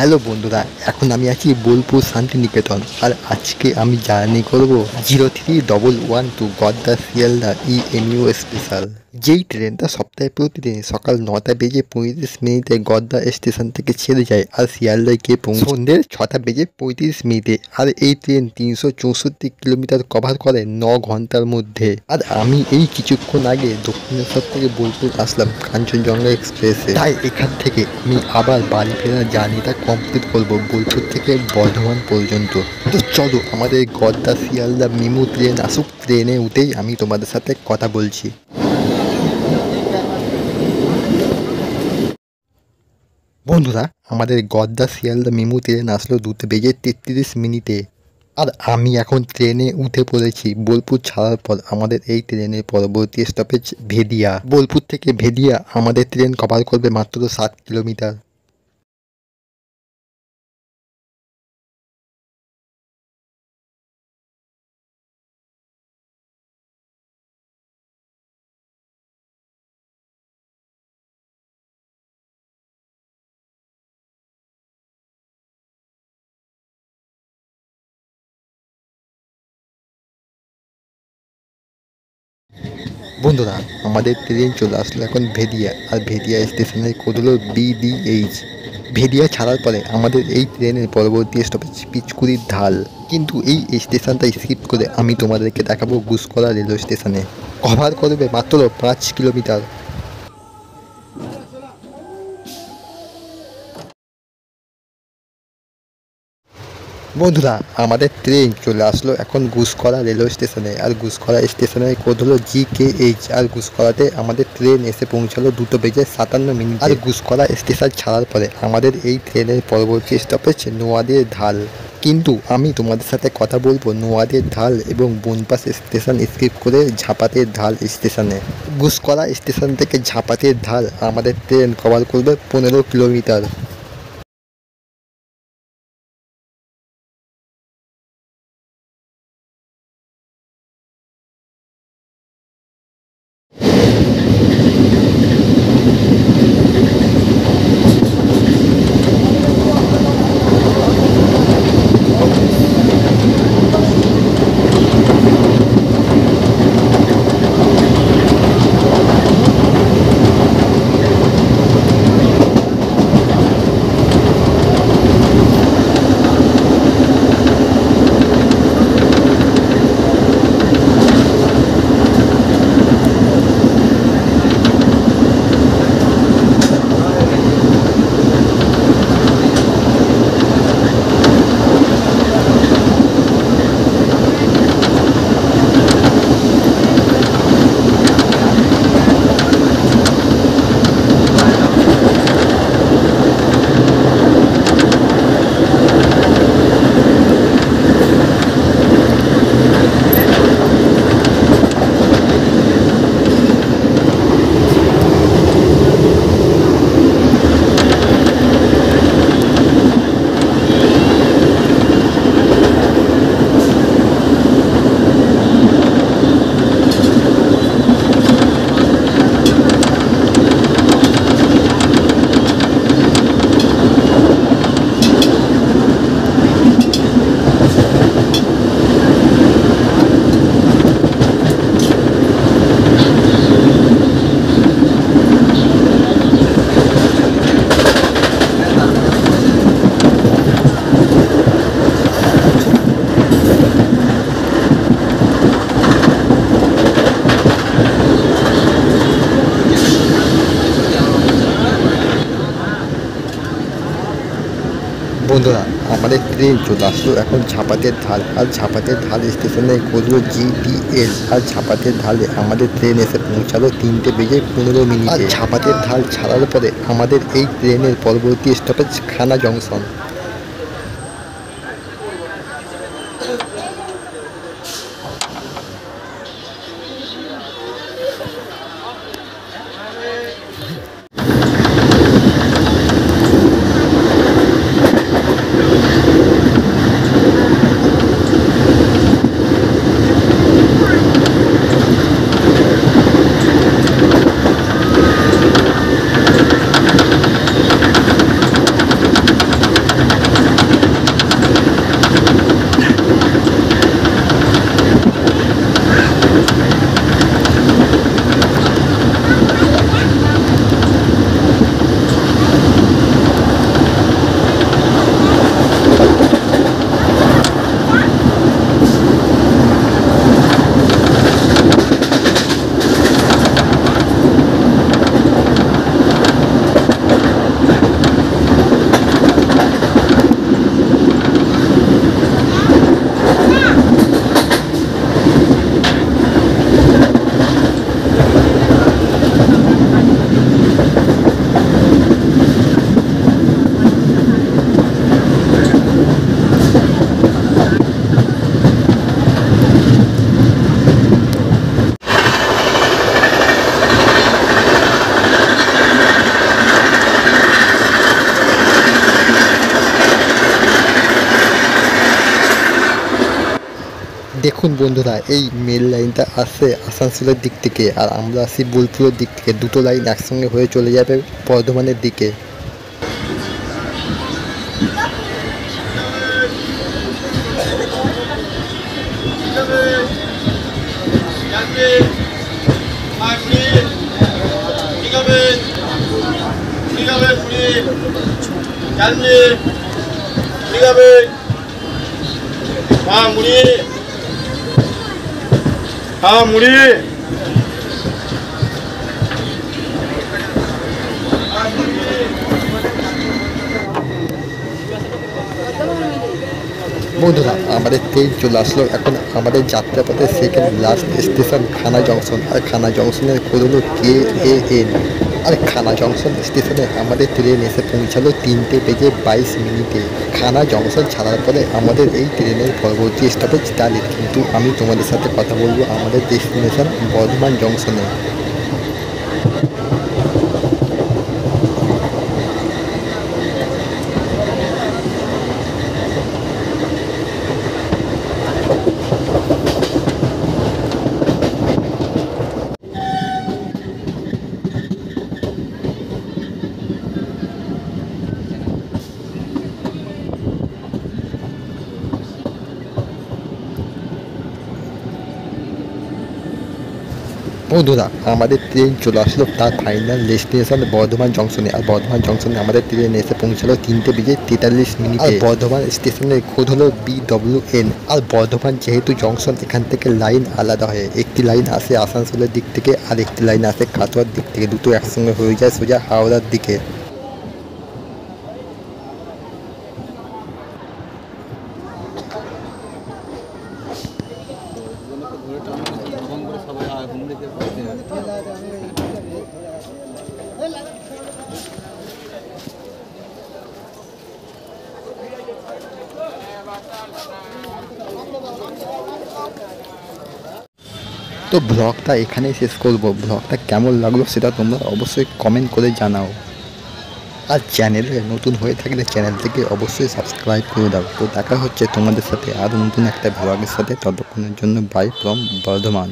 Hello বন্ধুরা, এখন আমি আছি বোলপুর শান্তিনিকেতন। আর আজকে আমি জার্নি করব 0311 টু গদ্দা শিয়ালদা EMU স্পেশাল। যেই ট্রেনটা সপ্তাহে প্রতিদিন সকাল 9:35 গদ্দা স্টেশন থেকে ছেড়ে যায় আর শিয়ালদায় গিয়ে সন্ধ্যে 6:35। আর এই ট্রেন 364 কিলোমিটার কভার করে 9 ঘন্টার মধ্যে। আর আমি এই কিছুক্ষণ আগে দক্ষিণেশ্বর থেকে বোলপুর আসলাম কাঞ্চনজঙ্ঘা এক্সপ্রেসে। তাই এখান থেকে আমি আবার বাড়ি ফেরার জার্নিটা কমপ্লিট করবো বোলপুর থেকে বর্ধমান পর্যন্ত। তো চলো আমাদের গদ্দা শিয়ালদা মেমু ট্রেন আসুক, ট্রেনে উঠেই আমি তোমাদের সাথে কথা বলছি। বন্ধুরা, আমাদের গদ্দা শিয়ালদা মেমু ট্রেন আসলো 2:33। আর আমি এখন ট্রেনে উঠে পড়েছি। বোলপুর ছাড়ার পর আমাদের এই ট্রেনের পরবর্তী স্টপেজ ভেদিয়া। বোলপুর থেকে ভেদিয়া আমাদের ট্রেন কভার করবে মাত্র 7 কিলোমিটার। বন্ধুরা, আমাদের ট্রেন চলে আসলো এখন ভেদিয়া। আর ভেদিয়া স্টেশনের কোড হলো BDH। ভেদিয়া ছাড়ার পরে আমাদের এই ট্রেনের পরবর্তী স্টপেজ পিচকুড়ির ঢাল। কিন্তু এই স্টেশনটা স্কিপ করে আমি তোমাদেরকে দেখাবো গুসকরা রেলওয়ে স্টেশনে। কভার করবে মাত্র 5 কিলোমিটার। বন্ধুরা, আমাদের ট্রেন চলে আসলো এখন গুসকরা রেলওয়ে স্টেশনে। আর গুসকরা স্টেশনের কোড হলো GKH। আর গুসকরাতে আমাদের ট্রেন এসে পৌঁছালো 2:57। আর গুসকরা স্টেশন ছাড়ার পরে আমাদের এই ট্রেনের পরবর্তী স্টপেজ নোয়াদের ঢাল। কিন্তু আমি তোমাদের সাথে কথা বলবো নোয়াদের ঢাল এবং বনপাস স্টেশন স্কিপ করে ঝাপাতের ঢাল স্টেশনে। গুসকরা স্টেশন থেকে ঝাপাতের ঢাল আমাদের ট্রেন কভার করবে 15 কিলোমিটার। বন্ধুরা, আমাদের ট্রেন চলে আসলো এখন ঝাপাতের ঢাল। আর ঝাপাতের ঢাল স্টেশনে করলো GDL। আর ঝাপাতের ঢালে আমাদের ট্রেন এসে পৌঁছালো 3:15। আর ঝাপাতের ঢাল ছাড়ার পরে আমাদের এই ট্রেনের পরবর্তী স্টপেজ খানা জংশন। দেখুন বন্ধুরা, এই মেল লাইনটা আসছে আসানসোলের দিক থেকে আর আমরা আসি বোলপুরের দিক থেকে। দুটো লাইন একসঙ্গে হয়ে চলে যাবে বর্ধমানের দিকে। মুড়ি বন্ধুরা, আমাদের ট্রেন চলে আসলো। এখন আমাদের যাত্রাপথে সেকেন্ড লাস্ট স্টেশন খানা জংশন। আর খানা জংশনের কোড হলো KAN। আর খানা জংশন স্টেশনে আমাদের ট্রেন এসে পৌঁছালো 3:22 খানা জংশন ছাড়ার পরে আমাদের এই ট্রেনের পরবর্তী স্টপেজ ডালিট। কিন্তু আমি তোমাদের সাথে কথা বলবো আমাদের ডেস্টিনেশন বর্ধমান জংশনে। বন্ধুরা, আমাদের ট্রেন চলে আসলো তার ফাইনাল ডেস্টিনেশন বর্ধমান জংশনে। আর বর্ধমান জংশনে আমাদের ট্রেন এসে পৌঁছালো 3:43। আর বর্ধমান স্টেশনের কোড হলো BWN। আর বর্ধমান যেহেতু জংশন, এখান থেকে লাইন আলাদা হয়। একটি লাইন আসে আসানসোলের দিক থেকে আর একটি লাইন আসে কাটোয়ার দিক থেকে। দুটো একসঙ্গে হয়ে যায় সোজা হাওড়ার দিকে। তো ব্লগটা এখানেই শেষ করবো। ব্লগটা কেমন লাগলো সেটা তোমরা অবশ্যই কমেন্ট করে জানাও। আর চ্যানেলে নতুন হয়ে থাকলে চ্যানেলটিকে অবশ্যই সাবস্ক্রাইব করে দাও। তো দেখা হচ্ছে তোমাদের সাথে আরও নতুন একটা ব্লগের সাথে। ততক্ষণের জন্য বাই ফ্রম বর্ধমান।